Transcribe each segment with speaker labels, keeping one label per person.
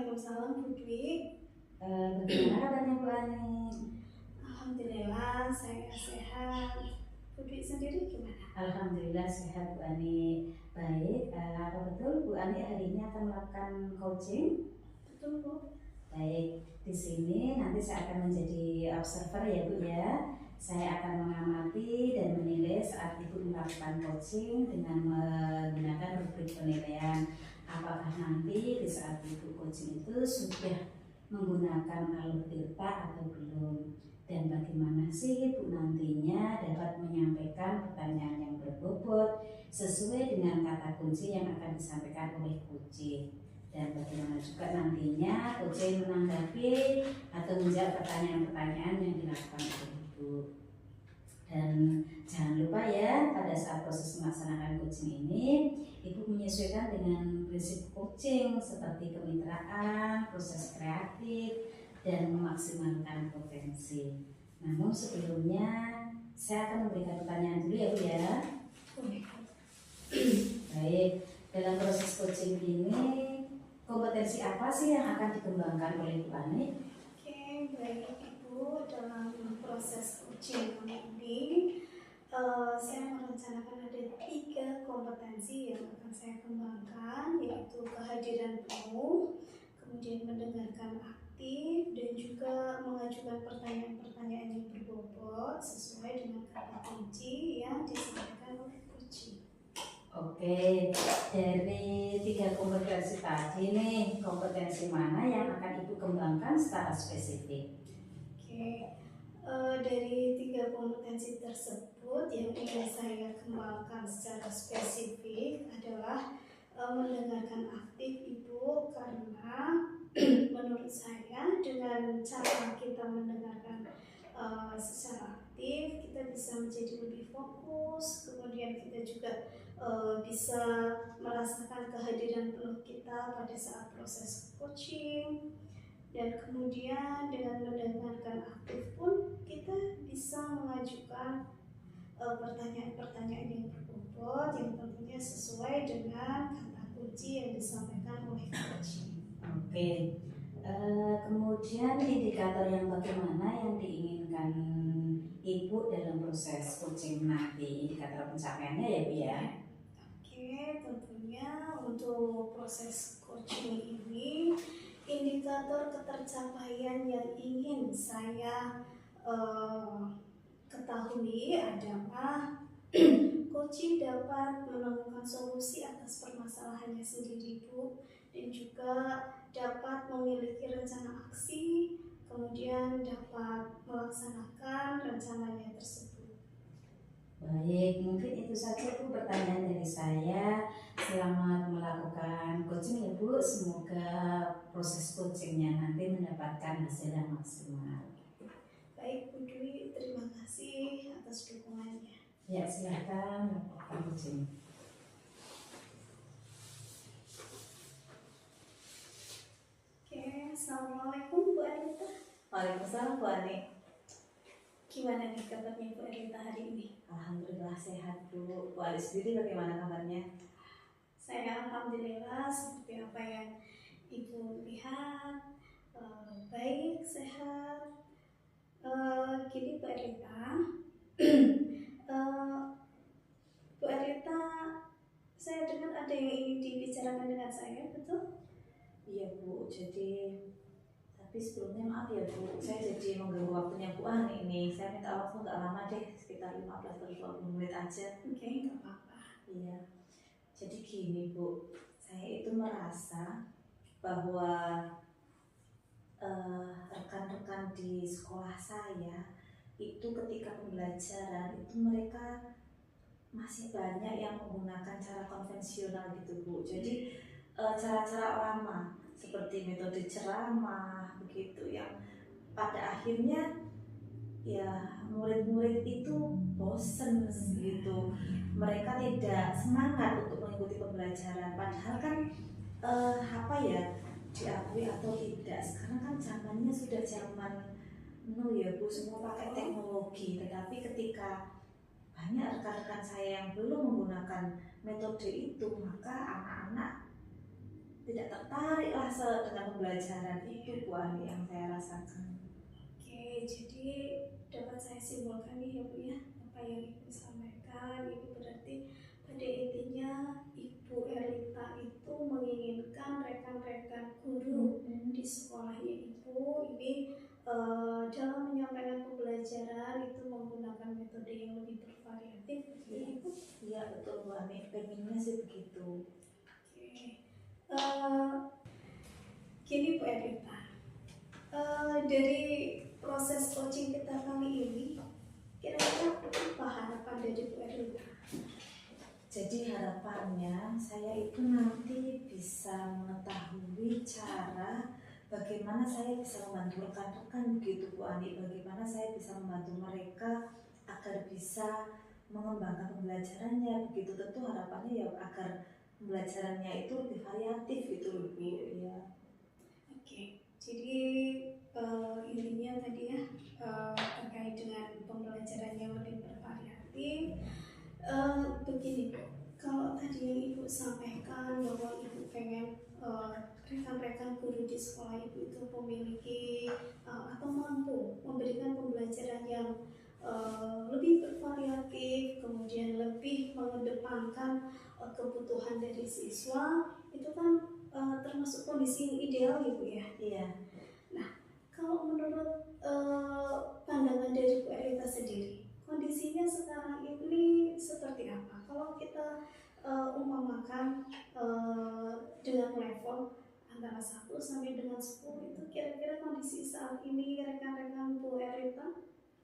Speaker 1: Waalaikumsalam Bu Dwi.
Speaker 2: Bagaimana kabarnya Bu Ani?
Speaker 1: Alhamdulillah saya sehat. Bu Dwi sendiri gimana?
Speaker 2: Alhamdulillah sehat Bu Ani. Baik, apa betul Bu Ani hari ini akan melakukan coaching?
Speaker 1: Betul Bu.
Speaker 2: Baik, di sini nanti saya akan menjadi observer ya Bu ya. Saya akan mengamati dan menilai saat Ibu melakukan coaching dengan menggunakan rubrik penilaian. Apakah nanti di saat Ibu coaching itu sudah menggunakan alur tirta atau belum? Dan bagaimana sih Bu nantinya dapat menyampaikan pertanyaan yang berbobot sesuai dengan kata kunci yang akan disampaikan oleh coach. Dan bagaimana juga nantinya coach menanggapi atau menjawab pertanyaan-pertanyaan yang dilakukan oleh Ibu. Dan jangan lupa ya, pada saat proses melaksanakan coaching ini Ibu menyesuaikan dengan prinsip coaching seperti kemitraan, proses kreatif, dan memaksimalkan potensi. Namun sebelumnya saya akan memberikan pertanyaan dulu ya Bu ya. Baik, dalam proses coaching ini kompetensi apa sih yang akan dikembangkan oleh Bu Ani?
Speaker 1: Oke, baik Ibu, dalam proses coaching ini saya merencanakan ada 3 kompetensi yang akan saya kembangkan, yaitu kehadiran penuh, kemudian mendengarkan aktif, dan juga mengajukan pertanyaan-pertanyaan yang berbobot sesuai dengan kata kunci yang disampaikan oleh coach.
Speaker 2: Oke, dari 3 kompetensi tadi nih, kompetensi mana yang akan Ibu kembangkan secara spesifik?
Speaker 1: Oke, dari 3 kompetensi tersebut yang ingin saya kembangkan secara spesifik adalah mendengarkan aktif Ibu, karena menurut saya dengan cara kita mendengarkan secara aktif kita bisa menjadi lebih fokus, kemudian kita juga bisa merasakan kehadiran penuh kita pada saat proses coaching. Dan kemudian dengan mendengarkan aktif pun kita bisa mengajukan pertanyaan-pertanyaan yang berbobot yang tentunya sesuai dengan kata kunci yang disampaikan oleh coach.
Speaker 2: Oke, kemudian indikator yang bagaimana yang diinginkan Ibu dalam proses coaching nanti, indikator pencapaiannya ya Bu ya?
Speaker 1: Oke, tentunya untuk proses coaching ini indikator ketercapaian yang ingin saya ketahui adalah coaching dapat menemukan solusi atas permasalahannya sendiri Bu, dan juga dapat memiliki rencana aksi, kemudian dapat melaksanakan rencananya tersebut.
Speaker 2: Baik, mungkin itu saja Bu pertanyaan dari saya. Selamat melakukan coaching ya Bu, semoga proses coachingnya nanti mendapatkan hasil yang maksimal.
Speaker 1: Baik Bu Dwi, terima kasih atas dukungannya.
Speaker 2: Ya, silakan lakukan coaching.
Speaker 1: Oke, assalamualaikum Bu Anita.
Speaker 2: Waalaikumsalam Bu Ani.
Speaker 1: Gimana nih kabarnya Bu Anita hari ini?
Speaker 2: Alhamdulillah sehat Bu. Bu Ani sendiri bagaimana kabarnya?
Speaker 1: Saya alhamdulillah seperti apa yang Ibu lihat, baik, sehat. Gini Bu Anita, Bu Anita, saya dengar ada yang ingin dibicarakan dengan saya, betul?
Speaker 2: Iya Bu, jadi tapi sebelumnya maaf ya Bu, saya jadi mengganggu waktunya Bu Ani ini. Saya minta waktu nggak lama deh, sekitar 15-20 menit aja.
Speaker 1: Oke, nggak apa-apa.
Speaker 2: Iya, jadi gini Bu, saya itu merasa bahwa rekan-rekan di sekolah saya itu ketika pembelajaran itu mereka masih banyak yang menggunakan cara konvensional gitu Bu. Jadi cara-cara lama seperti metode ceramah begitu yang pada akhirnya ya murid-murid itu bosen gitu, mereka tidak semangat untuk mengikuti pembelajaran. Padahal kan apa ya, diakui atau tidak, sekarang kan zamannya sudah zaman ya Bu, semua pakai teknologi. Tetapi ketika banyak rekan-rekan saya yang belum menggunakan metode itu, maka anak-anak tidak tertarik lah dengan pembelajaran itu Bu Ani yang saya rasakan.
Speaker 1: Oke, jadi dapat saya simpulkan nih ya Bu ya, apa yang Ibu sampaikan itu berarti pada intinya Ibu Erlita itu menginginkan rekan-rekan guru di sekolahnya Ibu ini dalam menyampaikan pembelajaran itu menggunakan metode yang lebih bervariatif, begitu ya Ibu?
Speaker 2: Iya betul Bu Ani, pengennya sih begitu.
Speaker 1: Oke. Eh, Gini Bu Erlita, dari proses coaching kita kali ini, kira-kira apa harapan dari Bu Erlita?
Speaker 2: Jadi harapannya saya itu nanti bisa mengetahui cara bagaimana saya bisa membantu rekan-rekan begitu Bu Ani, bagaimana saya bisa membantu mereka agar bisa mengembangkan pembelajarannya begitu. Tentu harapannya ya agar pembelajarannya itu lebih variatif gitu Bu ya.
Speaker 1: Oke, jadi intinya tadi ya terkait dengan pembelajaran yang lebih bervariatif. Begini Bu, kalau tadi yang Ibu sampaikan bahwa Ibu pengen rekan-rekan guru di sekolah Ibu itu memiliki atau mampu memberikan pembelajaran yang lebih bervariatif, kemudian lebih mengedepankan kebutuhan dari siswa, itu kan termasuk kondisi yang ideal Ibu ya.
Speaker 2: Iya.
Speaker 1: Nah, kalau menurut pandangan dari Bu Erlita sendiri, kondisinya sekarang ini seperti apa? Kalau kita umpamakan dengan level antara 1 sampai dengan 10 itu kira-kira kondisi saat ini rekan-rekan Bu Erlita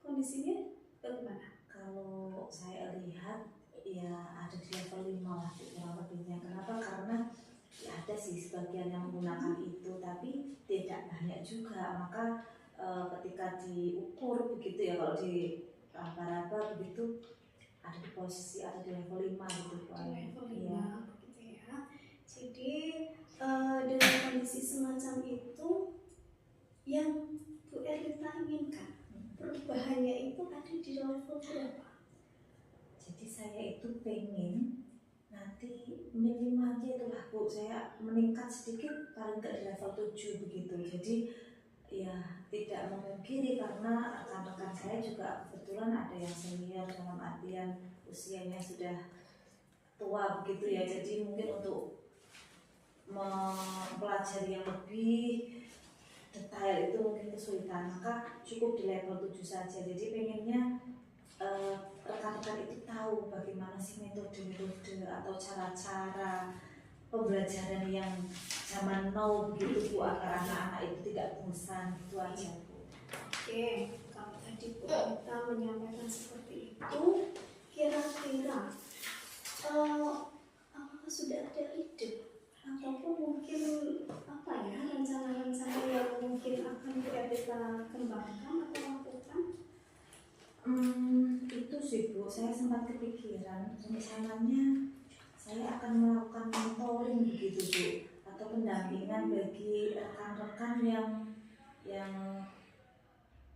Speaker 1: kondisinya bagaimana?
Speaker 2: Kalau saya lihat ya ada di level 5 lah kurang lebihnya. Kenapa? Karena ya ada sih sebagian yang menggunakan itu tapi tidak banyak juga. Maka ketika diukur begitu ya, kalau di raba-raba begitu ada di posisi ada di level 5 gitu Pak.
Speaker 1: Di level 5
Speaker 2: iya.
Speaker 1: begitu ya. Jadi dengan kondisi semacam itu yang Bu Erlita inginkan perubahannya itu ada di level berapa?
Speaker 2: Jadi saya itu pengen nanti minimalnya itulah Bu, saya meningkat sedikit paling nggak di level 7 begitu. Jadi ya tidak memungkiri karena rekan-rekan saya juga kebetulan ada yang senior dalam artian usianya sudah tua begitu ya. Jadi mungkin untuk mempelajari yang lebih detail itu mungkin kesulitan, maka cukup di level 7 saja. Jadi pengennya rekan-rekan itu tahu bagaimana sih metode-metode atau cara-cara pembelajaran yang zaman now begitu Bu, agar anak-anak itu tidak bosan, gitu aja Bu.
Speaker 1: Oke, kalau tadi Bu Erlita menyampaikan seperti itu, kira-kira apakah sudah ada ide ataupun mungkin apa ya rencana-rencana yang mungkin akan Bu Erlita kembangkan atau lakukan?
Speaker 2: Itu sih Bu, saya sempat kepikiran rencananya saya akan melakukan mentoring begitu Bu, atau pendampingan bagi rekan-rekan yang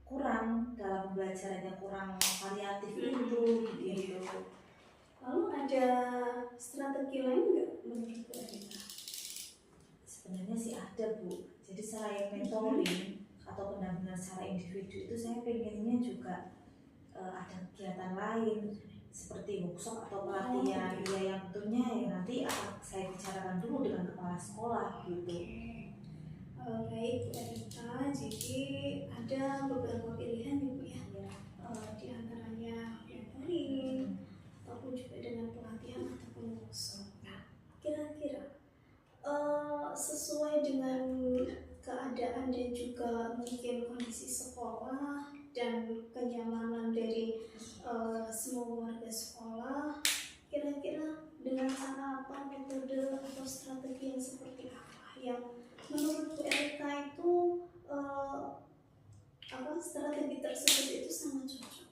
Speaker 2: kurang dalam pembelajarannya, kurang variatif itu begitu.
Speaker 1: Lalu ada strategi lain nggak menurut Bu Erlita?
Speaker 2: Sebenarnya sih ada Bu. Jadi selain mentoring atau pendampingan secara individu itu saya pengennya juga ada kegiatan lain seperti workshop atau pelatihan. Ya yang tentunya ya nanti akan saya bicarakan dulu dengan kepala sekolah gitu.
Speaker 1: Baik Bu Erlita, jadi ada beberapa pilihan ya Bu ya. Di antaranya mentoring ataupun juga dengan pelatihan ataupun workshop. Nah, kira-kira sesuai dengan keadaan dan juga mungkin kondisi sekolah dan kenyamanan dari semua warga sekolah, kira-kira dengan cara apa, metode atau strategi yang seperti apa yang menurut Bu Erlita itu strategi tersebut itu sangat cocok?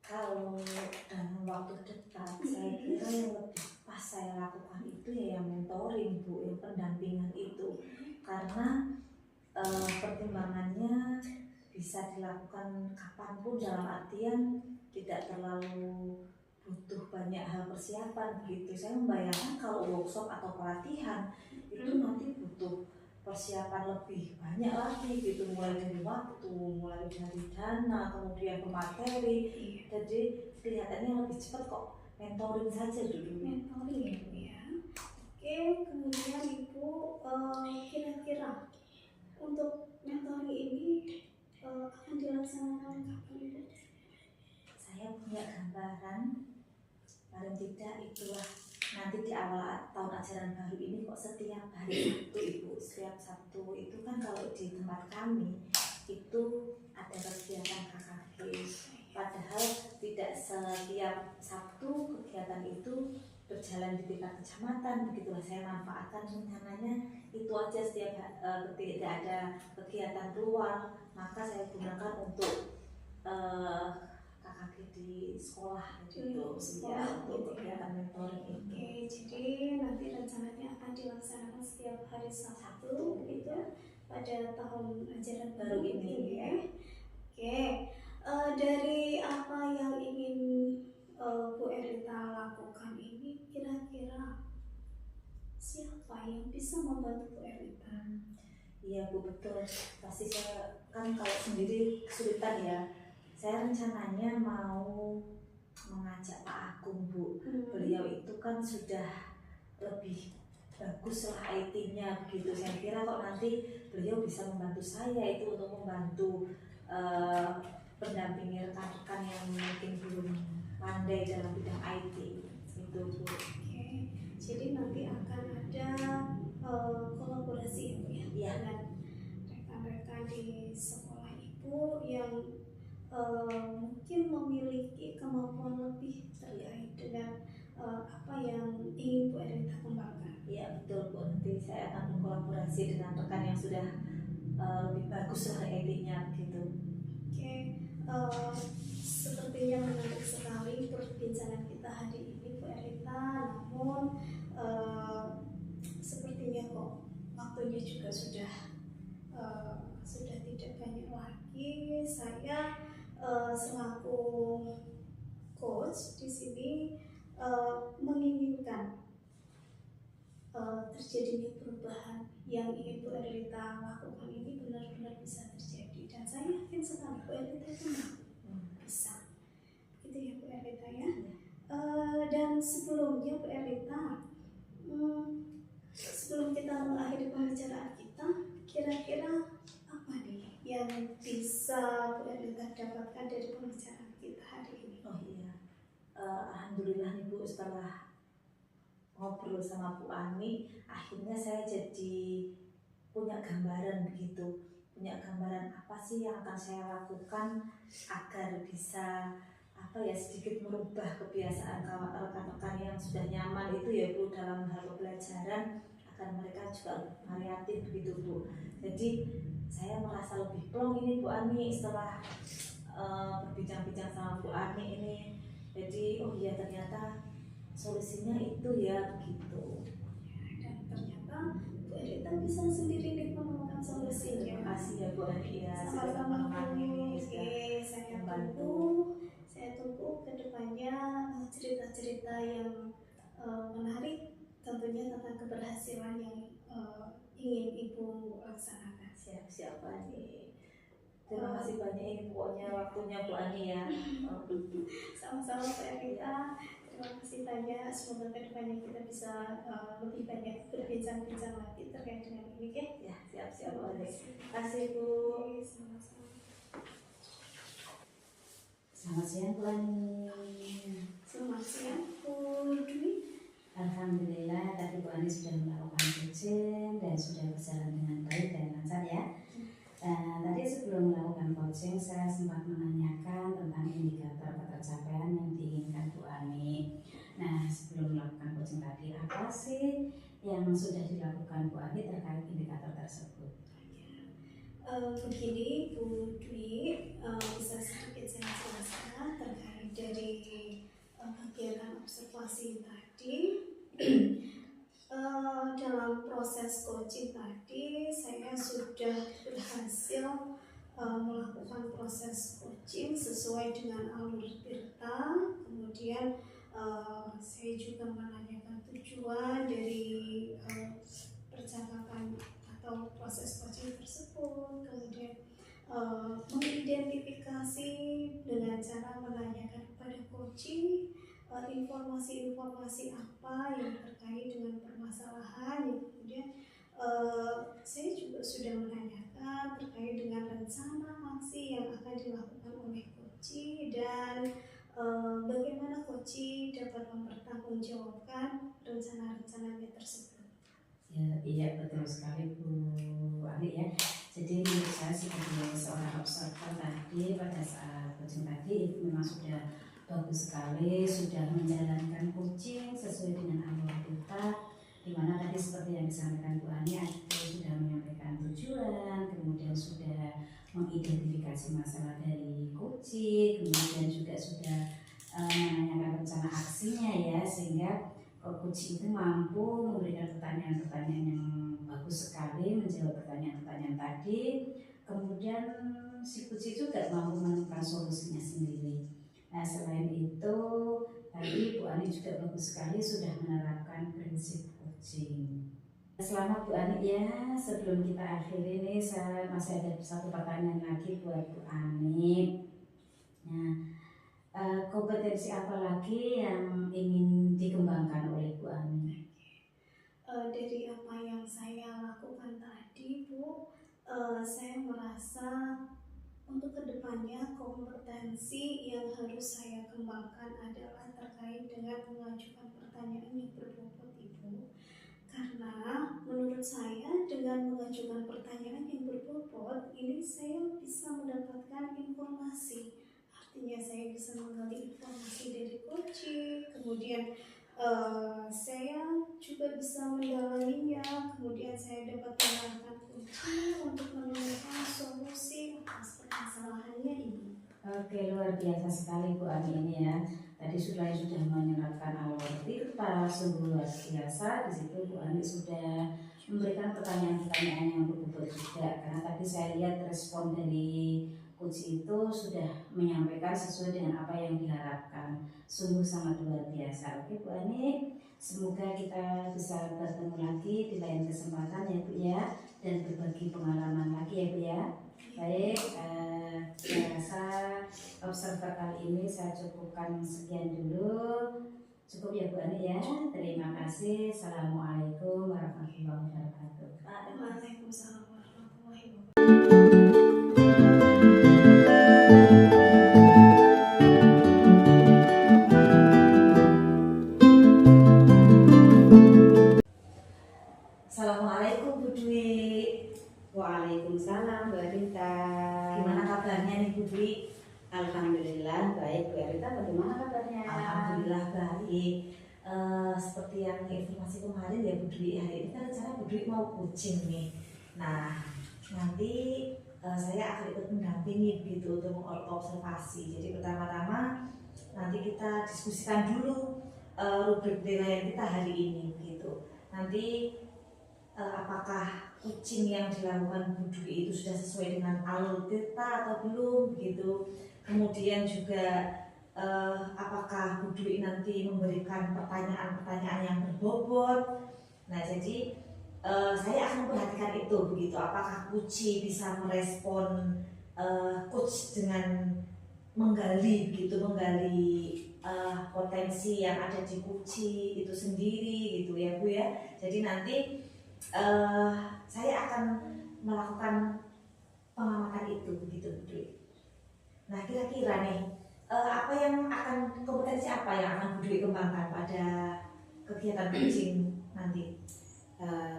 Speaker 2: Kalau dalam waktu dekat saya kira yang lebih pas saya lakukan itu ya yang mentoring Bu, yang pendampingan itu, karena pertimbangannya bisa dilakukan kapanpun, dalam artian tidak terlalu butuh banyak hal persiapan begitu. Saya membayangkan kalau workshop atau pelatihan itu
Speaker 3: itu nanti butuh persiapan lebih banyak lagi gitu, mulai dari waktu, mulai dari dana, kemudian ke materi. Jadi kelihatannya lebih cepat kok mentoring saja dulu.
Speaker 1: Mentoring ya Bu ya. Oke, kemudian Ibu kira-kira untuk mentoring ini akan dilaksanakan kapan Ibu?
Speaker 3: Saya punya gambaran, paling tidak itulah nanti di awal tahun ajaran baru ini kok setiap hari Sabtu Ibu, setiap Sabtu itu kan kalau di tempat kami itu ada kegiatan KKG, padahal tidak setiap Sabtu kegiatan itu berjalan di tingkat kecamatan, begitulah saya manfaatkan rencananya itu aja setiap tidak ada kegiatan keluar, maka saya gunakan untuk KKG di sekolah gitu, ya, untuk kegiatan mentoring itu.
Speaker 1: Oke, jadi nanti rencananya akan dilaksanakan setiap hari Sabtu itu pada tahun ajaran baru ini ya. Oke, dari apa yang ingin Bu Erlita lakukan ini, kira-kira siapa yang bisa membantu Bu Erlita?
Speaker 3: Iya Bu, betul. Pasti saya kan kalau sendiri kesulitan ya. Saya rencananya mau mengajak Pak Agung Bu. Beliau itu kan sudah lebih bagus lah IT-nya begitu. Saya kira kok nanti beliau bisa membantu saya itu untuk membantu pendampingi rekan-rekan yang mungkin belum pandai dalam bidang IT itu Bu.
Speaker 1: Oke, jadi nanti akan ada kolaborasi ya Bu ya, dengan rekan-rekan di sekolah Ibu yang mungkin memiliki kemampuan lebih terkait dengan apa yang ingin Bu Erlita kembangkan.
Speaker 3: Iya betul Bu, nanti saya akan berkolaborasi dengan rekan yang sudah lebih bagus lah IT-nya begitu.
Speaker 1: Oke, sepertinya menarik sekali perbincangan kita hari ini Bu Erlita, namun sepertinya kok waktunya juga sudah tidak banyak lagi. Saya selaku coach di sini menginginkan terjadinya perubahan yang ingin Bu Erlita lakukan ini benar-benar bisa terjadi, dan saya yakin sekali Bu Erlita itu bisa. Gitu ya Bu Erlita ya. Dan sebelumnya Bu Erlita, sebelum kita mengakhiri pembicaraan kita, kira-kira apa nih yang bisa Bu Erlita dapatkan dari pembicaraan kita hari ini?
Speaker 3: Oh iya, alhamdulillah nih Bu, setelah ngobrol sama Bu Ani, akhirnya saya jadi punya gambaran begitu, punya gambaran apa sih yang akan saya lakukan agar bisa sedikit merubah kebiasaan rekan-rekan yang sudah nyaman itu ya Bu dalam hal pembelajaran, agar mereka juga variatif begitu Bu. Jadi saya merasa lebih plong ini Bu Ani setelah berbincang-bincang sama Bu Ani ini. Jadi oh iya ternyata solusinya itu ya begitu.
Speaker 1: Dan ternyata Bu Erlita bisa sendiri nih menemukan solusinya.
Speaker 3: Terima kasih ya Bu Ani ya,
Speaker 1: Sama-sama Bu.
Speaker 3: ini
Speaker 1: Oke, saya tunggu ke depannya cerita-cerita yang menarik, tentunya tentang keberhasilan yang ingin Ibu laksanakan.
Speaker 3: Siap-siap Bu Ani. Terima kasih banyak ini pokoknya waktunya Bu Ani ya.
Speaker 1: Sama-sama Bu Erlita. Terima kasih banyak. Semoga kedepannya kita bisa lebih banyak berbincang-bincang lagi terkait dengan ini, ya.
Speaker 3: Ya, siap-siap Bu Ani. Terima kasih Bu.
Speaker 1: Sama-sama.
Speaker 2: Selamat siang Bu Ani.
Speaker 1: Selamat siang Bu Dwi.
Speaker 2: Alhamdulillah tadi Bu Ani sudah melakukan coaching dan sudah berjalan dengan baik dan lancar ya. Tadi sebelum melakukan coaching saya sempat menanyakan tentang indikator pencapaian yang diinginkan Bu Ani. Nah, sebelum melakukan coaching tadi, apa sih yang sudah dilakukan Bu Ani terkait indikator tersebut?
Speaker 1: Begini Bu Dwi, bisa sedikit saya jelaskan terkait dari kegiatan observasi tadi. Dalam proses coaching tadi saya sudah berhasil melakukan proses coaching sesuai dengan alur Tirta. Kemudian saya juga menanyakan tujuan dari percakapan atau proses coaching tersebut, kemudian mengidentifikasi dengan cara menanyakan kepada coaching informasi-informasi apa yang terkait dengan permasalahan yang kemudian saya juga sudah menanyakan terkait dengan rencana aksi yang akan dilakukan oleh coaching dan bagaimana coaching dapat mempertanggungjawabkan rencana-rencananya tersebut.
Speaker 2: Ya, iya betul sekali Bu Ali ya. Jadi menurut saya sebagai seorang observer tadi pada saat coaching tadi itu memang sudah bagus sekali, sudah menjalankan coaching sesuai dengan alur kita, di mana tadi seperti yang disampaikan Bu Ani itu sudah menyampaikan tujuan, kemudian sudah mengidentifikasi masalah dari coaching, kemudian juga sudah menanyakan rencana aksinya ya, sehingga coaching itu mampu memberikan pertanyaan-pertanyaan yang bagus sekali, menjawab pertanyaan-pertanyaan tadi. Kemudian si coaching juga mampu menemukan solusinya sendiri. Nah selain itu tadi Bu Ani juga bagus sekali sudah menerapkan prinsip coaching. Selamat Bu Ani ya, sebelum kita akhiri ini saya masih ada satu pertanyaan lagi buat Bu Ani. Nah, kompetensi apa lagi yang ingin dikembangkan oleh Bu Ani?
Speaker 1: Dari apa yang saya lakukan tadi Bu, saya merasa untuk kedepannya kompetensi yang harus saya kembangkan adalah terkait dengan mengajukan pertanyaan yang berbobot Ibu. Karena menurut saya dengan mengajukan pertanyaan yang berbobot ini saya bisa mendapatkan informasi. Artinya saya bisa menggali informasi dari coaching, kemudian saya juga bisa mendalaminya, kemudian saya dapat mengarahkan coaching untuk menemukan solusi atas permasalahannya ini.
Speaker 2: Oke, luar biasa sekali Bu Ani ini ya. Tadi sudah menyerapkan alur kita, sungguh luar biasa. Di situ Bu Ani sudah memberikan pertanyaan-pertanyaan yang berbobot juga. Karena tadi saya lihat respon dari coach itu sudah menyampaikan sesuai dengan apa yang diharapkan. Sungguh sangat luar biasa. Oke Bu Ani, semoga kita bisa bertemu lagi di lain kesempatan ya Bu ya, dan berbagi pengalaman lagi ya Bu ya. Baik, saya rasa observer kali ini saya cukupkan sekian dulu. Cukup ya Bu Ani ya. Terima kasih. Assalamualaikum warahmatullahi wabarakatuh.
Speaker 1: Waalaikumsalam warahmatullahi wabarakatuh.
Speaker 3: Assalamualaikum Bu Dwi.
Speaker 2: Waalaikumsalam Bu Rita.
Speaker 3: Gimana kabarnya nih Bu Dwi?
Speaker 2: Alhamdulillah baik Bu Rita. Bagaimana kabarnya?
Speaker 3: Alhamdulillah baik. Seperti yang informasi kemarin ya Bu Dwi, hari ini kan rencana Bu Dwi mau coaching nih. Nah nanti saya akan ikut mendampingi gitu untuk mengobservasi. Jadi pertama-tama nanti kita diskusikan dulu rubrik penilaian kita hari ini gitu. Nanti apakah coaching yang dilakukan Bu Dwi itu sudah sesuai dengan alur kita atau belum begitu. Kemudian juga apakah Bu Dwi nanti memberikan pertanyaan-pertanyaan yang berbobot. Nah jadi saya akan memperhatikan itu begitu. Apakah coach bisa merespon coach dengan menggali begitu, menggali potensi yang ada di coach itu sendiri gitu ya Bu ya. Jadi nanti saya akan melakukan pengamatan itu begitu Bu Dwi. Nah kira-kira nih apa yang akan kompetensi apa yang akan Bu Dwi kembangkan pada kegiatan coaching nanti?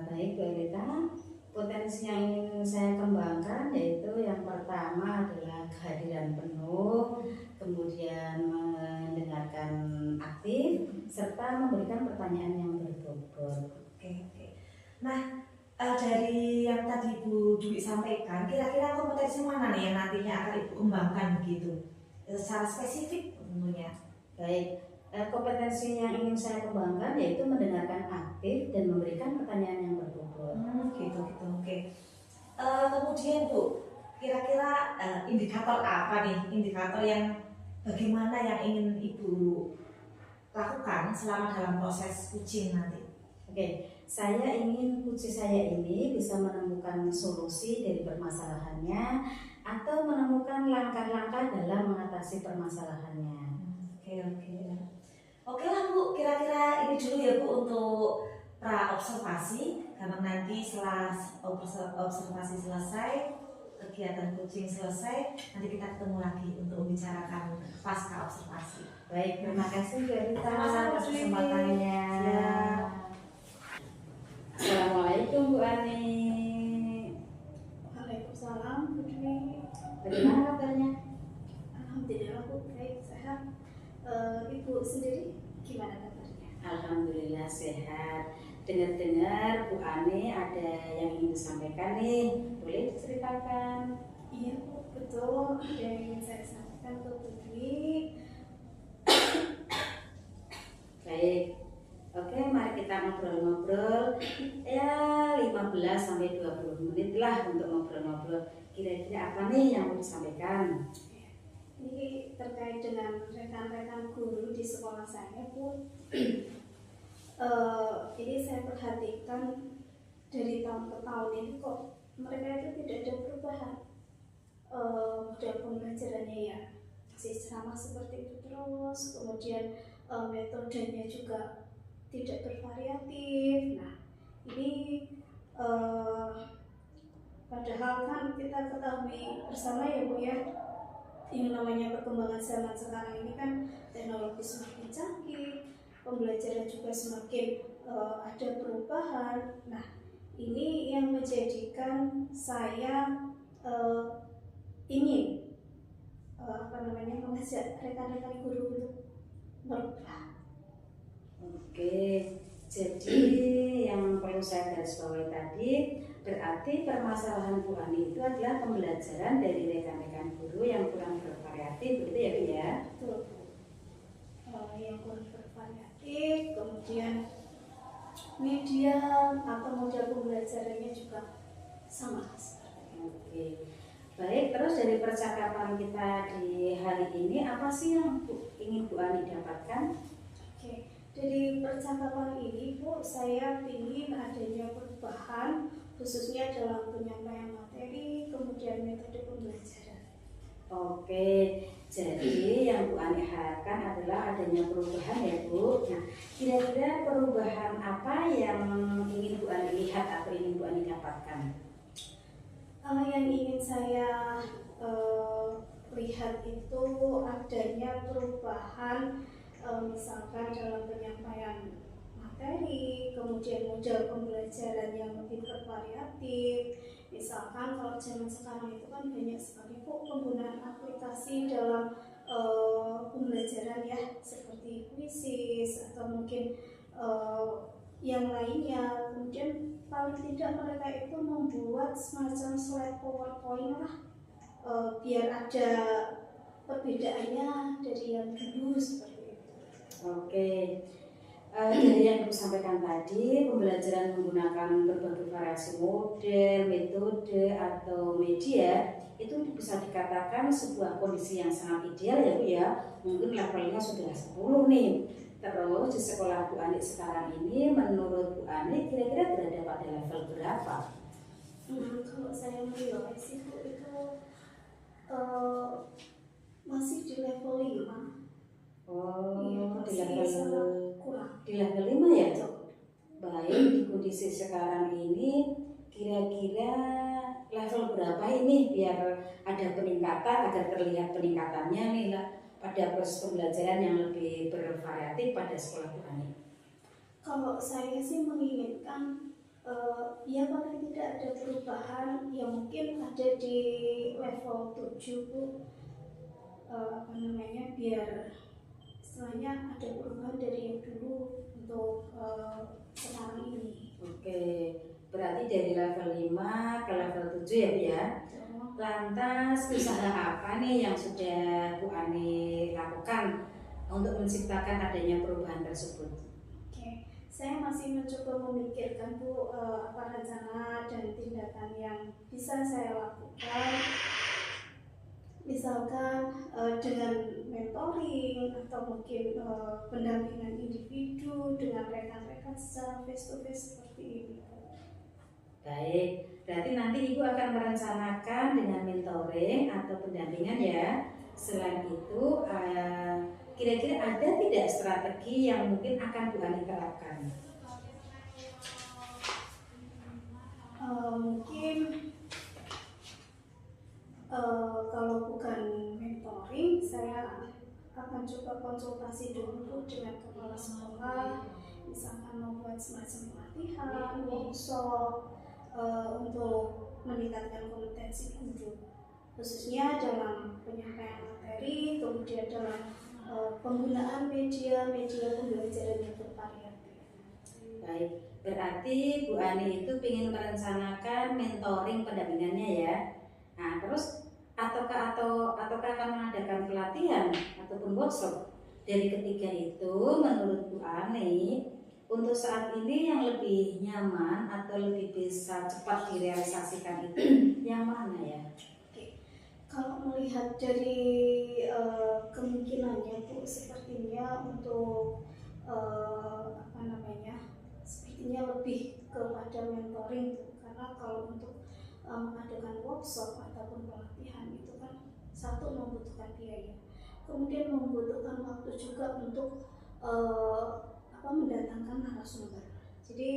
Speaker 2: Baik Bu Rita, potensi yang ingin saya kembangkan yaitu yang pertama adalah kehadiran penuh, kemudian mendengarkan aktif, serta memberikan pertanyaan yang berbobot.
Speaker 3: Oke. Nah dari yang tadi Bu Dwi sampaikan, kira-kira kompetensi mana nih yang nantinya akan Ibu kembangkan begitu? Secara spesifik tentunya.
Speaker 2: Baik, kompetensi yang ingin saya kembangkan yaitu mendengarkan aktif dan memberikan pertanyaan yang berbobot.
Speaker 3: Gitu. Oke. Kemudian Bu, kira-kira indikator apa nih? Indikator yang bagaimana yang ingin Ibu lakukan selama dalam proses coaching nanti?
Speaker 2: Oke, saya ingin kucing saya ini bisa menemukan solusi dari permasalahannya atau menemukan langkah-langkah dalam mengatasi permasalahannya.
Speaker 3: Oke lah Bu, kira-kira ini dulu ya Bu untuk pra observasi. Karena nanti setelah observasi selesai, kegiatan kucing selesai, nanti kita ketemu lagi untuk membicarakan pasca observasi.
Speaker 2: Baik, terima kasih Bu Rita
Speaker 3: Sama-sama,
Speaker 2: atas
Speaker 3: Bu Dwi.
Speaker 2: kesempatannya.
Speaker 3: Ya.
Speaker 2: Assalamualaikum Bu Ani.
Speaker 1: Waalaikumsalam, Bu Dwi.
Speaker 2: Bagaimana kabarnya?
Speaker 1: Alhamdulillah Bu, baik, sehat. Ibu sendiri gimana kabarnya?
Speaker 2: Alhamdulillah sehat. Dengar-dengar Bu Ani ada yang ingin disampaikan nih, boleh diceritakan?
Speaker 1: Iya Bu, betul. Ada yang ingin saya sampaikan ke Bu Dwi.
Speaker 2: Baik. Oke, mari kita ngobrol-ngobrol. Ya, 15 sampai 20 menit lah untuk ngobrol-ngobrol. Kira-kira apa nih yang mau disampaikan?
Speaker 1: Ini terkait dengan rekan-rekan guru di sekolah saya Bu. Ini saya perhatikan dari tahun ke tahun ini kok mereka itu tidak ada perubahan. Model pembelajarannya ya masih sama seperti itu terus, kemudian metodenya juga tidak bervariatif. Nah ini padahal kan kita ketahui bersama ya Bu ya, yang namanya perkembangan zaman sekarang ini kan teknologi semakin canggih, pembelajaran juga semakin ada perubahan. Nah ini yang menjadikan saya ingin mengajak rekan-rekan guru untuk berubah.
Speaker 2: Oke, jadi yang perlu saya garis bawahi tadi berarti permasalahan Bu Ani itu adalah pembelajaran dari rekan-rekan guru yang kurang bervariatif, begitu ya Bu ya?
Speaker 1: Betul Bu. Yang kurang bervariatif, kemudian media atau model pembelajarannya juga sama seperti itu.
Speaker 2: Oke, baik. Terus dari percakapan kita di hari ini apa sih yang ingin Bu Ani dapatkan?
Speaker 1: Oke, dari percakapan ini Bu, saya ingin adanya perubahan khususnya dalam penyampaian materi, kemudian metode pembelajaran.
Speaker 2: Oke, jadi yang Bu Ani harapkan adalah adanya perubahan ya Bu. Nah, kira-kira perubahan apa yang ingin Bu Ani lihat atau ingin Bu Ani dapatkan?
Speaker 1: Yang ingin saya lihat itu adanya perubahan misalkan dalam penyampaian materi, kemudian model pembelajaran yang lebih bervariatif. Misalkan kalau zaman sekarang itu kan banyak sekali Bu penggunaan aplikasi dalam pembelajaran ya, seperti Quizzes atau mungkin yang lainnya. Kemudian paling tidak mereka itu membuat semacam slide PowerPoint lah, biar ada perbedaannya dari yang dulu seperti itu.
Speaker 2: Oke, dari yang Ibu sampaikan tadi, pembelajaran menggunakan berbagai variasi model, metode, atau media itu bisa dikatakan sebuah kondisi yang sangat ideal ya Bu ya. Mungkin levelnya sudah 10 nih. Terus di sekolah Bu Ani sekarang ini menurut Bu Ani kira-kira berada pada level berapa?
Speaker 1: Kalau saya menilai sih Bu itu masih di level 5.
Speaker 2: Oh,
Speaker 1: Iya,
Speaker 2: di
Speaker 1: masih
Speaker 2: level
Speaker 1: sangat kurang.
Speaker 2: di level 5 ya? Baik, di kondisi sekarang ini kira-kira level berapa ini biar ada peningkatan, agar terlihat peningkatannya nih lah pada proses pembelajaran yang lebih bervariatif pada sekolah Bu Ani.
Speaker 1: Kalau saya sih menginginkan ya paling tidak ada perubahan yang mungkin ada di level 7 Bu, biar istilahnya ada perubahan dari yang dulu untuk sekarang ini.
Speaker 2: Oke, berarti dari level 5 ke level 7 ya Bu ya. Lantas usaha apa nih yang sudah Bu Ani lakukan untuk menciptakan adanya perubahan tersebut?
Speaker 1: Oke, saya masih mencoba memikirkan Bu apa rencana dan tindakan yang bisa saya lakukan. misalkan dengan mentoring atau mungkin pendampingan individu dengan rekan-rekan secara face to face seperti ini.
Speaker 2: Baik, berarti nanti Ibu akan merencanakan dengan mentoring atau pendampingan ya. Selain itu, kira-kira ada tidak strategi yang mungkin akan Bu Ani terapkan?
Speaker 1: Mungkin kalau bukan mentoring, saya akan coba konsultasi dulu dengan kepala sekolah, misalkan membuat semacam pelatihan, workshop untuk meningkatkan kompetensi guru, khususnya dalam penyampaian materi, kemudian dalam penggunaan media-media pembelajaran yang bervariatif.
Speaker 2: Baik, berarti Bu Ani itu ingin merencanakan mentoring pendampingannya ya. Nah, terus ataukah akan mengadakan pelatihan ataupun workshop? Dari ketiga itu, menurut Bu Ani, untuk saat ini yang lebih nyaman atau lebih bisa cepat direalisasikan itu yang mana ya?
Speaker 1: Kalau melihat dari kemungkinannya Bu, sepertinya untuk sepertinya lebih kepada mentoring Bu. Karena kalau untuk mengadakan workshop ataupun pelatihan itu kan satu membutuhkan biaya, kemudian membutuhkan waktu juga untuk mendatangkan narasumber. Jadi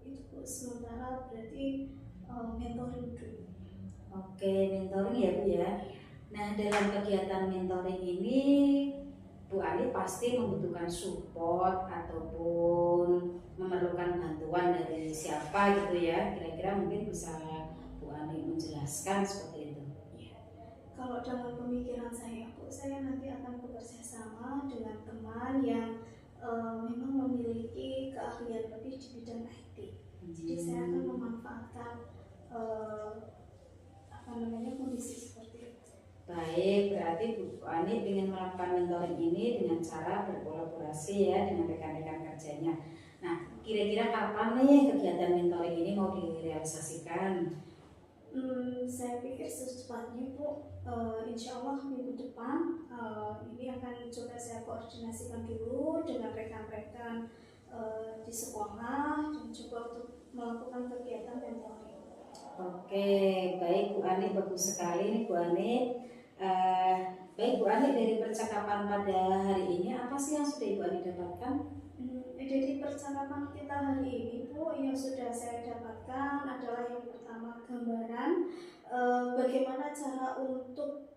Speaker 1: itu Bu, sementara berarti mentoring dulu.
Speaker 2: Oke, mentoring ya Bu ya. Nah, dalam kegiatan mentoring ini Bu Ani pasti membutuhkan support ataupun memerlukan bantuan dari siapa gitu ya. Kira-kira mungkin bisa Bu Ani menjelaskan seperti itu.
Speaker 1: Ya. Kalau dalam pemikiran saya Bu, saya nanti akan bekerja sama dengan teman yang memang memiliki keahlian lebih di bidang IT. Jadi saya akan memanfaatkan kondisi seperti itu.
Speaker 2: Baik, berarti Bu Ani ingin melakukan mentoring ini dengan cara berkolaborasi ya dengan rekan-rekan kerjanya. Nah, kira-kira kapan nih kegiatan mentoring ini mau direalisasikan?
Speaker 1: Saya pikir secepatnya Bu, insya Allah minggu depan ini akan coba saya koordinasikan dulu dengan rekan-rekan di sekolah dan coba untuk melakukan kegiatan mentoring.
Speaker 2: Oke, baik Bu Ani, bagus sekali nih Bu Ani. Baik Bu Ani, dari percakapan pada hari ini apa sih yang sudah Ibu Ani dapatkan?
Speaker 1: Dari percakapan kita hari ini Bu, yang sudah saya dapatkan adalah yang pertama gambaran bagaimana cara untuk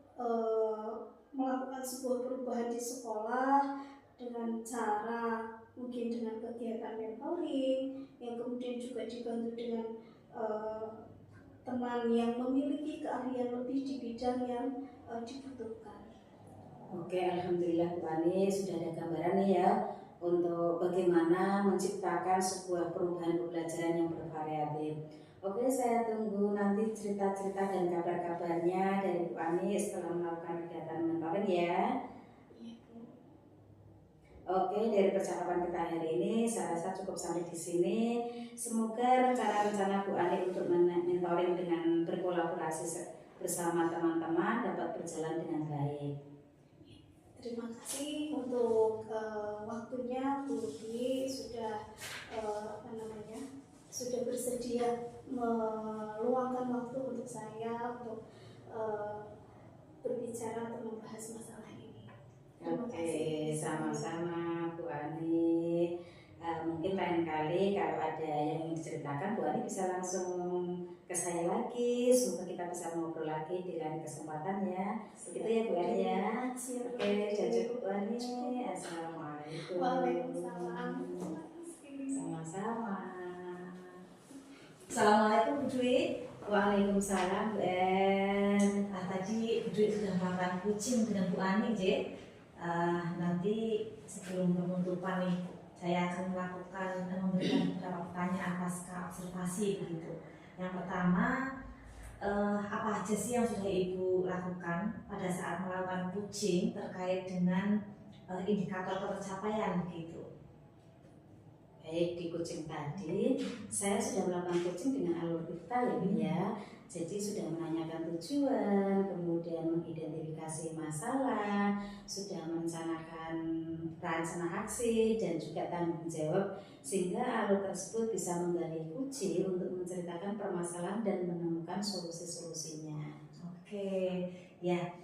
Speaker 1: melakukan sebuah perubahan di sekolah dengan cara mungkin dengan kegiatan mentoring yang kemudian juga dibantu dengan teman yang memiliki keahlian lebih di bidang yang dibutuhkan.
Speaker 2: Oke, alhamdulillah Bu Ani sudah ada gambaran nih ya untuk bagaimana menciptakan sebuah perubahan pembelajaran yang bervariatif. Oke, saya tunggu nanti cerita-cerita dan kabar-kabarnya dari Bu Ani setelah melakukan kegiatan mentoring ya. Oke, dari percakapan kita hari ini saya rasa cukup sampai di sini. Semoga rencana-rencana Bu Ani untuk mentoring dengan berkolaborasi bersama teman-teman dapat berjalan dengan baik.
Speaker 1: Terima kasih untuk waktunya Bu Ruby sudah sudah bersedia meluangkan waktu untuk saya untuk berbicara atau membahas masalah ini.
Speaker 2: Oke, sama-sama Bu Ani. Mungkin lain kali kalau ada yang ingin diceritakan Bu Ani bisa langsung ke saya lagi. Semoga kita bisa ngobrol lagi di lain kesempatan ya. Begitu ya Bu Ani ya. Oke, janji Bu Ani. Assalamualaikum.
Speaker 1: Waalaikumsalam.
Speaker 2: Sama-sama.
Speaker 3: Assalamualaikum Bu Dwi.
Speaker 2: Waalaikumsalam Bu En.
Speaker 3: Tadi Bu Dwi sudah melakukan coaching dengan Bu Ani, J. Nanti sebelum penutupan nih, saya akan memberikan beberapa pertanyaan pasca observasi begitu. Yang pertama, apa aja sih yang sudah Ibu lakukan pada saat melakukan coaching terkait dengan indikator pencapaian begitu?
Speaker 2: Baik, di coaching tadi saya sudah melakukan coaching dengan alur kita ya Bu ya. Jadi sudah menanyakan tujuan, kemudian mengidentifikasi masalah, sudah merencanakan rencana aksi dan juga tanggung jawab, sehingga alur tersebut bisa menggali kunci untuk menceritakan permasalahan dan menemukan solusi-solusinya.
Speaker 3: Oke, ya.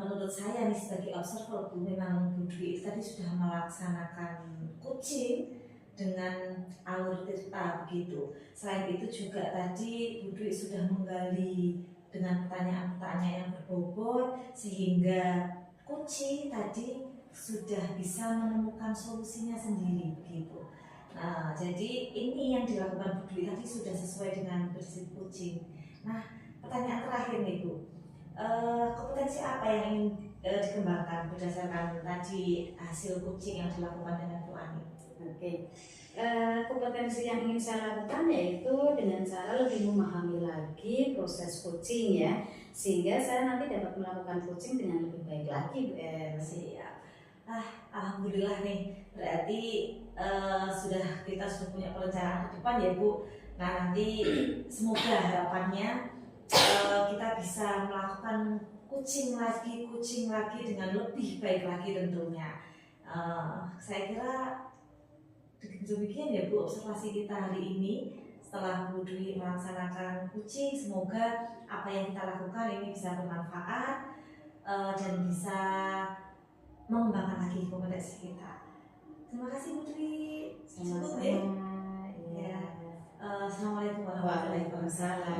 Speaker 3: Menurut saya nih sebagai observer Bu, memang Bu Dwi tadi sudah melaksanakan coaching dengan alur cerita begitu. Selain itu juga tadi Bu Dwi sudah menggali dengan pertanyaan-pertanyaan yang berbobot sehingga coaching tadi sudah bisa menemukan solusinya sendiri begitu. Nah, jadi ini yang dilakukan Bu Dwi tadi sudah sesuai dengan prinsip coaching. Nah, pertanyaan terakhir nih Bu. Kompetensi apa yang ingin dikembangkan berdasarkan tadi hasil coaching yang dilakukan dengan Bu Ani?
Speaker 2: Oke, kompetensi yang ingin saya lakukan yaitu dengan cara lebih memahami lagi proses coaching ya, sehingga saya nanti dapat melakukan coaching dengan lebih baik lagi Bu
Speaker 3: Siap. Alhamdulillah nih, berarti kita sudah punya perencanaan ke depan ya Bu. Nah nanti semoga harapannya kita bisa melakukan coaching lagi dengan lebih baik lagi tentunya. Saya kira demikian ya Bu observasi kita hari ini. Setelah Bu Dwi melaksanakan coaching, semoga apa yang kita lakukan ini bisa bermanfaat dan bisa mengembangkan lagi kompetensi kita. Terima kasih Bu Dwi. Cukup ya. Ya. Assalamualaikum warahmatullahi wabarakatuh.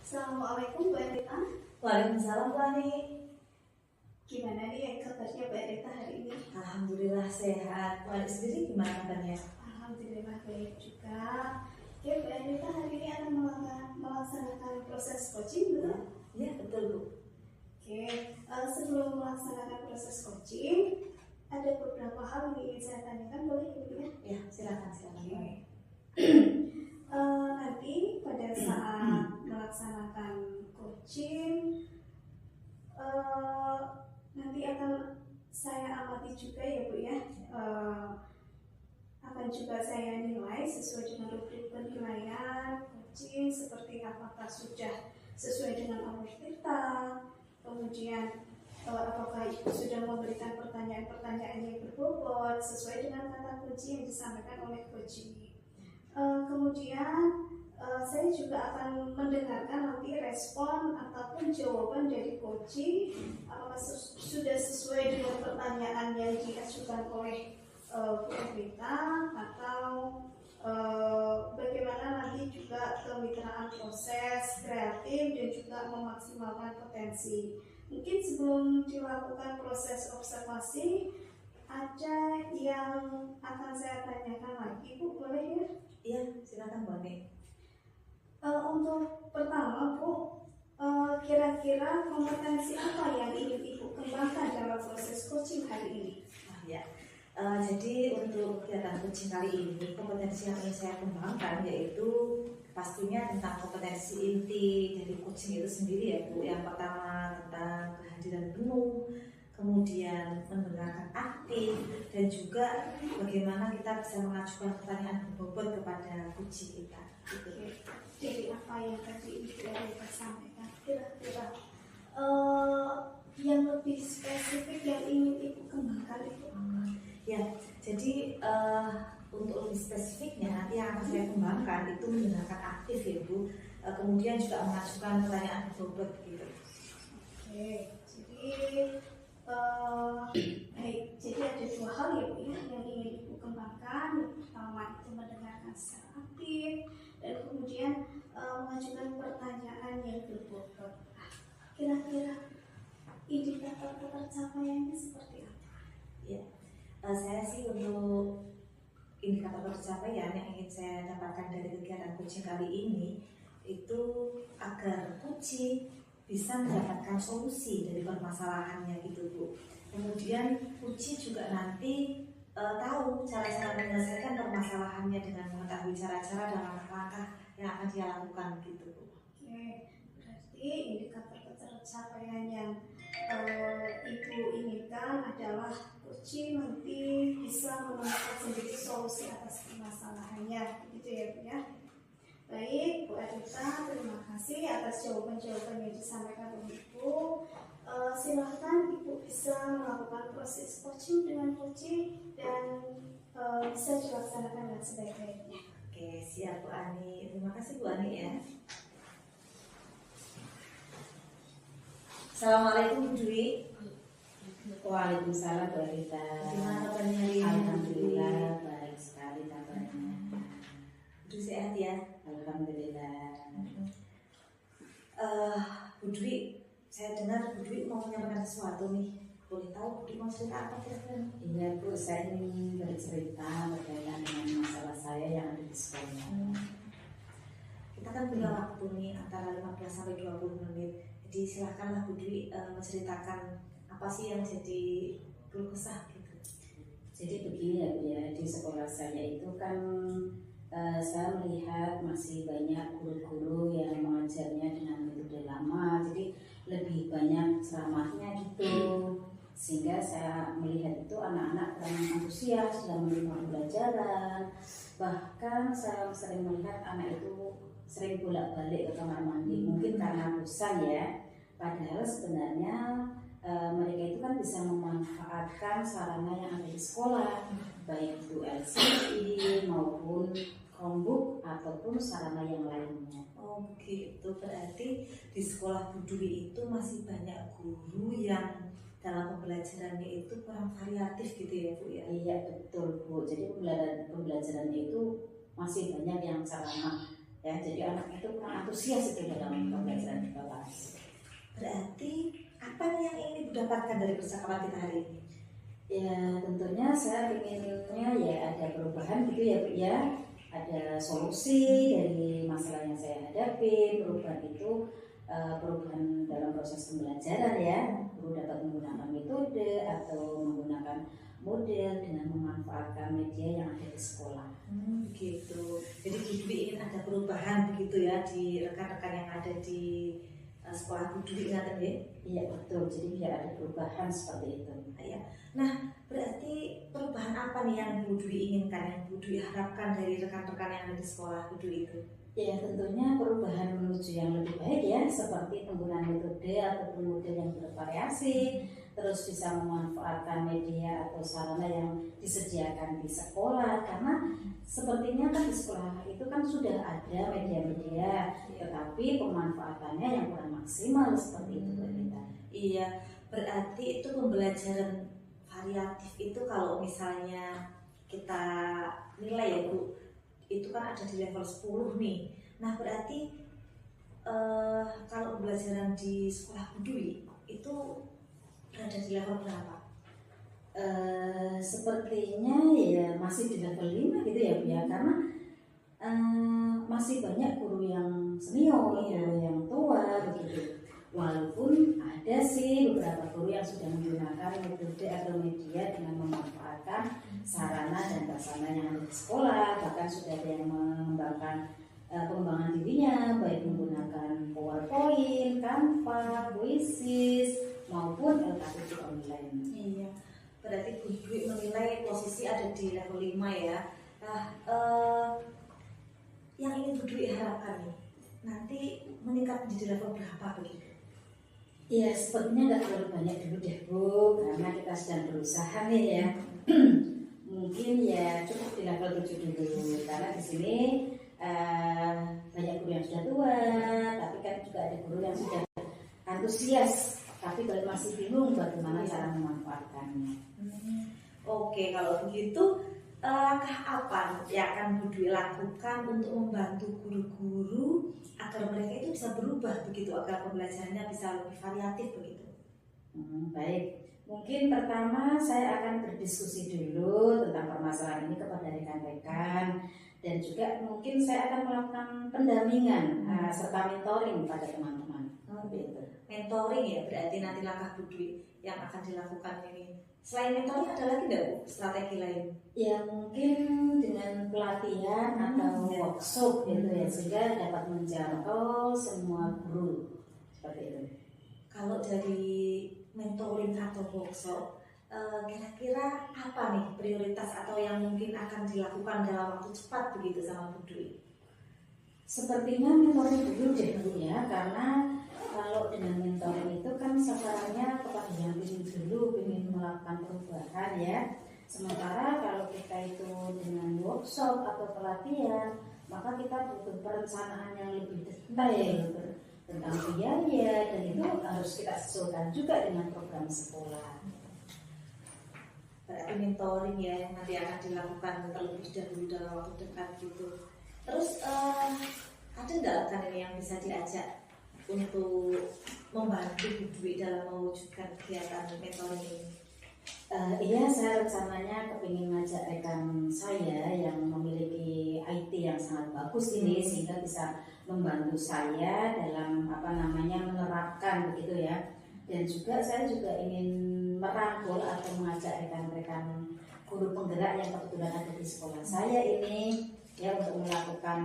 Speaker 1: Assalamualaikum Bu Erita.
Speaker 3: Waalaikumsalam Bu Ani.
Speaker 1: Gimana nih kabarnya Bu Erita hari ini?
Speaker 3: Alhamdulillah sehat. Bu Ani sendiri gimana kabarnya?
Speaker 1: Alhamdulillah baik juga. Oke, Bu Erita hari ini akan melaksanakan proses coaching, betul?
Speaker 3: Ya betul Bu.
Speaker 1: Oke, sebelum melaksanakan proses coaching, ada beberapa hal yang ingin saya tanyakan, boleh Ibu ya?
Speaker 3: Ya silakan.
Speaker 1: Oke. Nanti pada saat melaksanakan coaching, nanti akan saya amati juga ya Bu ya. Akan juga saya nilai sesuai dengan rubrik penilaian coaching, seperti apakah sudah sesuai dengan alur cerita, kemudian apakah Ibu sudah memberikan pertanyaan-pertanyaan yang berbobot sesuai dengan kata kunci yang disampaikan oleh coaching. Kemudian saya juga akan mendengarkan nanti respon ataupun jawaban dari coaching, apakah sudah sesuai dengan pertanyaan yang diajukan oleh Bu Erita, atau bagaimana nanti juga kemitraan proses kreatif dan juga memaksimalkan potensi. Mungkin sebelum dilakukan proses observasi, ada yang akan saya tanyakan lagi Bu, boleh ya?
Speaker 3: Iya silakan Bu Ani.
Speaker 1: Untuk pertama Bu, kira-kira kompetensi apa yang ingin Ibu kembangkan dalam proses coaching hari ini?
Speaker 3: Jadi untuk kegiatan coaching kali ini kompetensi yang ingin saya kembangkan yaitu pastinya tentang kompetensi inti dari coaching itu sendiri ya Bu. Yang pertama tentang kehadiran penuh, kemudian mendengarkan aktif, dan juga bagaimana kita bisa mengajukan pertanyaan berbobot kepada coaching kita.
Speaker 1: Oke, jadi apa yang tadi Ibu Erita sampaikan, kira-kira yang lebih spesifik yang ingin Ibu kembangkan itu apa?
Speaker 3: Ya, jadi untuk lebih spesifiknya nanti yang akan saya kembangkan itu mendengarkan aktif ya Bu. Kemudian juga mengajukan pertanyaan berbobot gitu.
Speaker 1: Oke, jadi baik. Jadi ada dua hal ya Bu ya yang ingin Ibu kembangkan. Yang pertama itu mendengarkan secara aktif, dan kemudian mengajukan pertanyaan yang berbobot. Kira-kira indikator tercapaiannya seperti apa?
Speaker 3: Ya. Saya sih untuk indikator pencapaian yang ingin saya dapatkan dari kegiatan coaching kali ini itu agar coaching bisa mendapatkan solusi dari permasalahannya gitu Bu. Kemudian coaching juga nanti tahu cara-cara menyelesaikan permasalahannya dengan mengetahui cara-cara dan langkah-langkah yang akan dia lakukan gitu Bu.
Speaker 1: Oke, berarti indikator pencapaian yang Ibu inginkan adalah coaching nanti bisa menemukan sendiri solusi atas permasalahannya, gitu ya Bu ya. Baik Bu Adita, terima kasih atas jawaban-jawaban yang disampaikan oleh Ibu. Silahkan Ibu bisa melakukan proses coaching dengan coaching dan bisa dilaksanakan dengan sebaik-baiknya.
Speaker 3: Oke, siap Bu Ani. Terima kasih Bu Ani ya. Assalamualaikum Bu Dwi.
Speaker 2: Waalaikumsalam Bu Rita.
Speaker 3: Gimana kabarnya hari ini?
Speaker 2: Alhamdulillah baik sekali kabarnya.
Speaker 3: Bu sehat ya?
Speaker 2: Alhamdulillah.
Speaker 3: Bu Dwi, saya dengar Bu Dwi mau menyampaikan sesuatu nih. Boleh tahu Bu Dwi mau cerita apa kira-kira?
Speaker 2: Iya Bu, saya ingin bercerita berkaitan dengan masalah saya yang ada di sekolah.
Speaker 3: Kita kan punya waktu nih antara 15 sampai 20 menit. Jadi silakanlah Bu Dwi menceritakan apa sih yang jadi keluh kesah gitu.
Speaker 2: Jadi begini ya Bu ya, di sekolah saya itu kan saya melihat masih banyak guru-guru yang mengajarnya dengan metode lama, jadi lebih banyak ceramahnya gitu, sehingga saya melihat itu anak-anak kurang antusias dalam menerima pembelajaran. Bahkan saya sering melihat anak itu sering bolak-balik ke kamar mandi, mungkin karena bosan ya. Padahal sebenarnya mereka itu kan bisa memanfaatkan sarana yang ada di sekolah, baik itu LCD maupun Chromebook ataupun sarana yang lainnya.
Speaker 3: Oh begitu, berarti di sekolah Bu Dwi itu masih banyak guru yang dalam pembelajarannya itu kurang variatif gitu ya Bu ya?
Speaker 2: Iya betul Bu, jadi pembelajarannya itu masih banyak yang sarana ya, jadi anak itu kurang antusias itu dalam pembelajaran di kelas.
Speaker 3: Berarti apa nih yang ingin Bu dapatkan dari percakapan kita hari ini?
Speaker 2: Ya tentunya saya inginnya ya ada perubahan gitu ya Bu ya, ada solusi dari masalah yang saya hadapi. Perubahan itu perubahan dalam proses pembelajaran ya, guru dapat menggunakan metode atau menggunakan model dengan memanfaatkan media yang ada di sekolah.
Speaker 3: Begitu. Jadi Bu Dwi ingin ada perubahan begitu ya di rekan-rekan yang ada di sekolah Bu Dwi ingat ya?
Speaker 2: Iya betul, jadi biar ada perubahan seperti itu.
Speaker 3: Ya. Nah, berarti perubahan apa nih yang Bu Dwi inginkan, yang Bu Dwi harapkan dari rekan-rekan yang ada di sekolah Bu Dwi itu?
Speaker 2: Ya tentunya perubahan menuju yang lebih baik ya, seperti penggunaan metode ataupun model yang bervariasi, terus bisa memanfaatkan media atau sarana yang disediakan di sekolah, karena sepertinya kan di sekolah itu kan sudah ada media-media, tetapi pemanfaatannya yang kurang maksimal seperti itu kita.
Speaker 3: Iya, berarti itu pembelajaran variatif itu kalau misalnya kita nilai ya Bu, itu kan ada di level 10 nih. Nah berarti kalau pembelajaran di sekolah Bu Dwi itu berada di level berapa?
Speaker 2: Sepertinya ya masih di level 5 gitu ya Bu ya, karena masih banyak guru yang senior, guru yang tua begitu. Walaupun ada sih beberapa guru yang sudah menggunakan metode atau media dengan memanfaatkan sarana dan prasarana yang ada di sekolah, bahkan sudah ada yang mengembangkan pengembangan dirinya baik menggunakan PowerPoint, Canva, Quizzes maupun LKPD online.
Speaker 3: Iya, berarti Bu Dwi menilai posisi ada di level 5 ya. Nah, yang ingin Bu Dwi harapkan nih, nanti meningkat di level berapa begitu?
Speaker 2: Ya sepertinya nggak terlalu banyak dulu deh Bu, karena kita sedang berusaha nih ya. Mungkin ya cukup di level 7 dulu, karena di sini banyak guru yang sudah tua, tapi kan juga ada guru yang sudah antusias, tapi kalau masih bingung bagaimana cara memanfaatkannya.
Speaker 3: Oke, kalau begitu langkah apa yang akan Bu Dwi lakukan untuk membantu guru-guru agar mereka itu bisa berubah begitu, agar pembelajarannya bisa lebih variatif begitu?
Speaker 2: Baik, mungkin pertama saya akan berdiskusi dulu tentang permasalahan ini kepada rekan-rekan, dan juga mungkin saya akan melakukan pendampingan serta mentoring pada teman-teman.
Speaker 3: Mentoring ya, berarti nanti langkah Bu Dwi yang akan dilakukan ini. Selain mentoring ada lagi nggak Bu strategi lain?
Speaker 2: Ya mungkin dengan pelatihan atau workshop gitu ya, sehingga dapat menjangkau semua guru. seperti itu.
Speaker 3: Kalau dari mentoring atau workshop, kira-kira apa nih prioritas atau yang mungkin akan dilakukan dalam waktu cepat begitu sama Bu Dwi?
Speaker 2: Sepertinya mentoring dulu deh Bu ya, karena kalau dengan mentoring itu kan sasarannya kepada yang ingin dulu, ingin melakukan perubahan ya. Sementara kalau kita itu dengan workshop atau pelatihan, maka kita butuh perencanaan yang lebih detail tentang biaya, dan itu harus kita sesuaikan juga dengan program sekolah.
Speaker 3: Berarti mentoring ya yang nanti akan dilakukan terlebih dahulu dalam waktu dekat gitu. Terus ada nggak kan ini yang bisa diajak untuk membantu Bu Dwi dalam mewujudkan kegiatan mentoring ini?
Speaker 2: Iya, saya rencananya kepingin ngajak rekan saya yang memiliki IT yang sangat bagus ini sehingga bisa membantu saya dalam menerapkan begitu ya. Dan juga saya juga ingin merangkul atau mengajak rekan-rekan guru penggerak yang kebetulan ada di sekolah saya ini ya untuk melakukan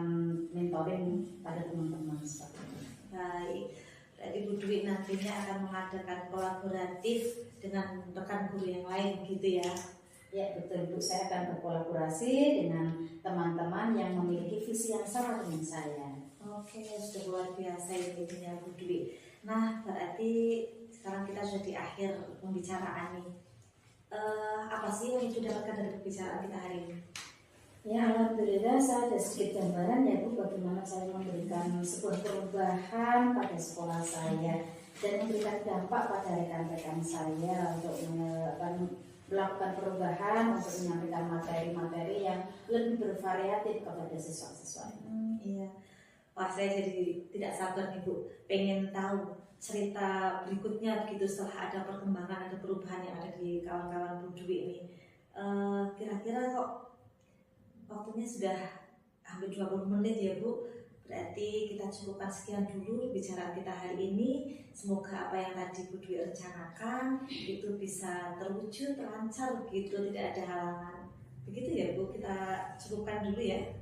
Speaker 2: mentoring pada teman-teman seperti itu.
Speaker 3: Baik, berarti Bu Dwi nantinya akan mengadakan kolaboratif dengan rekan guru yang lain gitu ya?
Speaker 2: Ya betul Bu, saya akan berkolaborasi dengan teman-teman yang memiliki visi yang sama dengan saya.
Speaker 3: Oke, sudah luar biasa ini Bu Dwi. Nah, berarti sekarang kita sudah di akhir pembicaraan nih. Apa sih yang didapatkan dari pembicaraan kita hari ini?
Speaker 2: Ya alhamdulillah saya ada sedikit gambaran ya Bu bagaimana saya memberikan sebuah perubahan pada sekolah saya dan memberikan dampak pada rekan-rekan saya untuk melakukan perubahan untuk menyampaikan materi-materi yang lebih bervariatif kepada siswa-siswa.
Speaker 3: Iya. Wah, saya jadi tidak sabar nih Bu, pengen tahu cerita berikutnya begitu setelah ada perkembangan, ada perubahan yang ada di kawan-kawan Bu Dwi ini. Kira-kira kok waktunya sudah hampir 20 menit ya Bu. Berarti kita cukupkan sekian dulu bicara kita hari ini. Semoga apa yang tadi Bu Dwi rencanakan itu bisa terwujud, lancar begitu, tidak ada halangan. Begitu ya Bu, kita cukupkan dulu ya.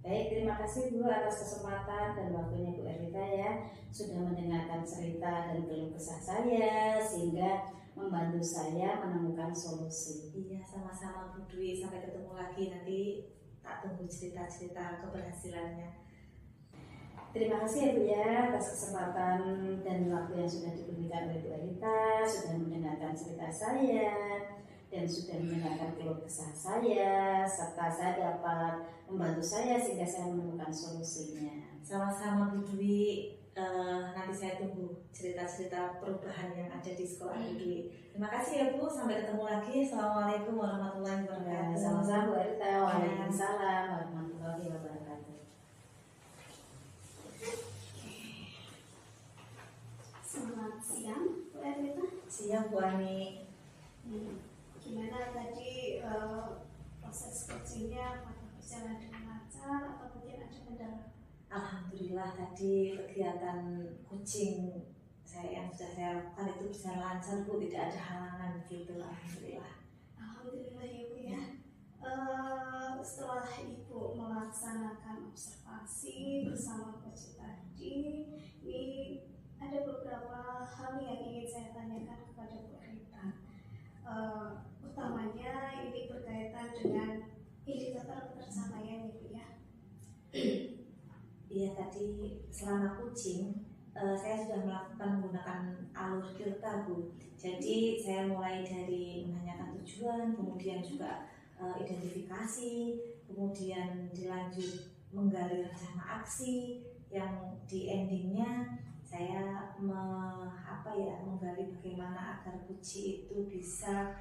Speaker 2: Baik, terima kasih Bu atas kesempatan dan waktunya Bu Erlita ya sudah mendengarkan cerita dan keluh kesah saya sehingga membantu saya menemukan solusi.
Speaker 3: Iya, sama-sama Bu Dwi. Sampai ketemu lagi nanti. Tak tunggu cerita-cerita keberhasilannya.
Speaker 2: Terima kasih ya Bu ya atas kesempatan dan waktu yang sudah diberikan oleh Bu Erlita, sudah mendengarkan cerita saya dan sudah mendengarkan keluh kesah saya, serta saya dapat membantu saya sehingga saya menemukan solusinya.
Speaker 3: Sama-sama Bu Dwi. Nanti saya tunggu cerita-cerita perubahan yang ada di sekolah Bu Dwi. Terima kasih ya Bu, sampai ketemu lagi. Assalamualaikum warahmatullahi wabarakatuh.
Speaker 2: Sama-sama Bu Erlita. Waalaikumsalam warahmatullahi wabarakatuh.
Speaker 1: Selamat siang Bu Erlita.
Speaker 3: Siang Bu Ani.
Speaker 1: Gimana tadi proses coachingnya, apakah berjalan dengan lancar atau mungkin ada kendala?
Speaker 3: Alhamdulillah tadi kegiatan coaching saya yang sudah saya lakukan itu berjalan lancar Bu, tidak ada halangan gitu. Alhamdulillah.
Speaker 1: Alhamdulillah ya Bu ya. Setelah Ibu melaksanakan observasi bersama coach tadi, ini ada beberapa hal yang ingin saya tanyakan kepada Bu Rita. Utamanya ini berkaitan dengan indikator pencapaian Ibu ya.
Speaker 3: Iya, tadi selama coaching saya sudah melakukan menggunakan alur filter Bu. Jadi saya mulai dari menanyakan tujuan, kemudian juga identifikasi, kemudian dilanjut menggali rencana aksi, yang di endingnya saya menggali bagaimana agar Puji itu bisa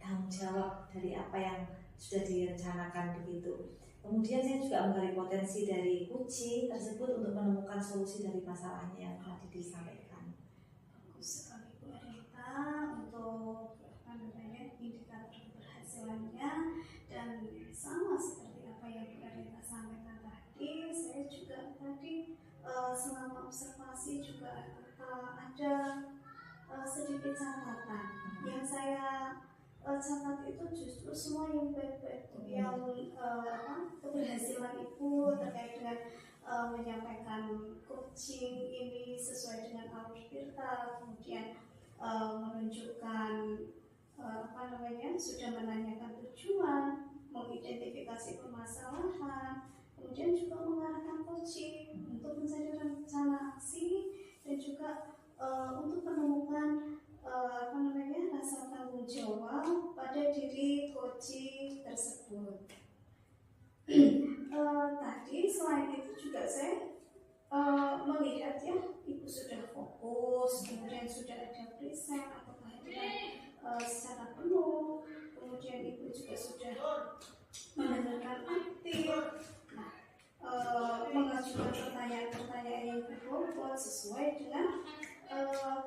Speaker 3: tanggung jawab dari apa yang sudah direncanakan begitu. Kemudian saya juga menggali potensi dari Puji tersebut untuk menemukan solusi dari masalahnya yang tadi disampaikan.
Speaker 1: Bagus sekali Bu Rita untuk indikator keberhasilannya, dan sama seperti apa yang Bu Rita sampaikan tadi, saya juga tadi selama observasi juga ada sedikit catatan yang saya catat itu justru semua yang baik-baik, yang keberhasilan Ibu terkait dengan menyampaikan coaching ini sesuai dengan alur Tirta, kemudian menunjukkan sudah menanyakan tujuan, mengidentifikasi permasalahan, kemudian juga mengarahkan coaching untuk mencari rencana aksi dan juga untuk menemukan rasa tanggung jawab pada diri coaching tersebut. Tadi selain itu juga saya melihat ya, ibu sudah fokus, kemudian sudah ada present atau kehadiran secara penuh, kemudian ibu juga sudah mendengarkan aktif, mengajukan pertanyaan-pertanyaan yang berbobot sesuai dengan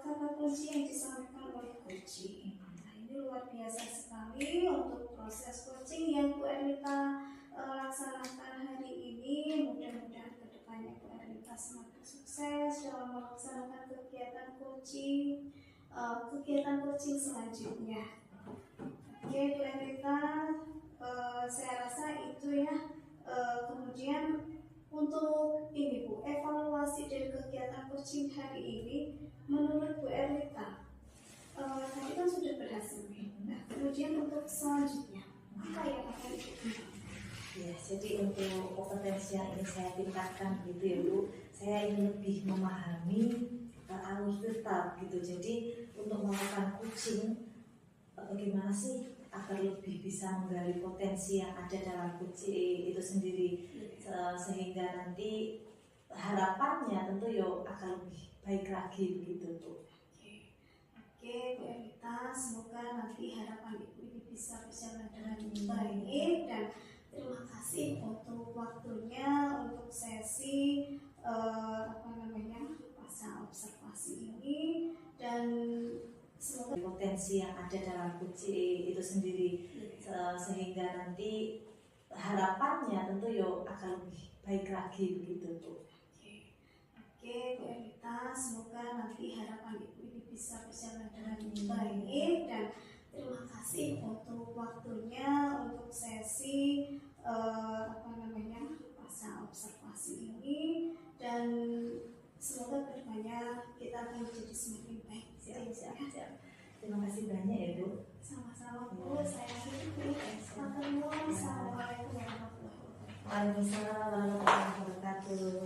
Speaker 1: kata kunci yang disampaikan oleh coaching. Nah, ini luar biasa sekali untuk proses coaching yang Bu Erlita laksanakan hari ini. Mudah-mudahan kedepannya Bu Erlita semakin sukses dalam melaksanakan kegiatan coaching selanjutnya. Oke Bu Erlita, saya rasa itu ya. Kemudian untuk ini Bu, evaluasi dari kegiatan coaching hari ini menurut Bu Erlita tadi kan sudah berhasil. Nah, kemudian untuk selanjutnya apa yang akan dikembangkan?
Speaker 3: Ya, jadi untuk kompetensi yang ini saya tingkatkan gitu ya Bu, saya ingin lebih memahami alur Tirta gitu. Jadi untuk melakukan coaching, bagaimana sih agar lebih bisa menggali potensi yang ada dalam coaching itu sendiri, sehingga nanti harapannya tentu yo akan lebih baik lagi begitu Bu.
Speaker 1: Oke Bu Erlita, semoga nanti harapan ibu ini bisa berjalan dengan baik, dan terima kasih untuk waktunya untuk sesi masa observasi ini, dan semoga
Speaker 3: potensi yang ada dalam coaching itu sendiri, sehingga nanti harapannya tentu yo akan lebih baik lagi begitu Bu.
Speaker 1: Oke Bu Erlita, semoga nanti harapan ibu ini bisa berjalan dengan baik, dan terima kasih untuk waktunya untuk sesi masa observasi ini, dan semoga kedepannya kita akan menjadi semakin baik.
Speaker 3: Siap. Terima kasih banyak ya Bu.
Speaker 1: Sama-sama Bu, saya akhiri. Assalamualaikum warahmatullahi wabarakatuh.
Speaker 3: Waalaikumsalam warahmatullahi wabarakatuh.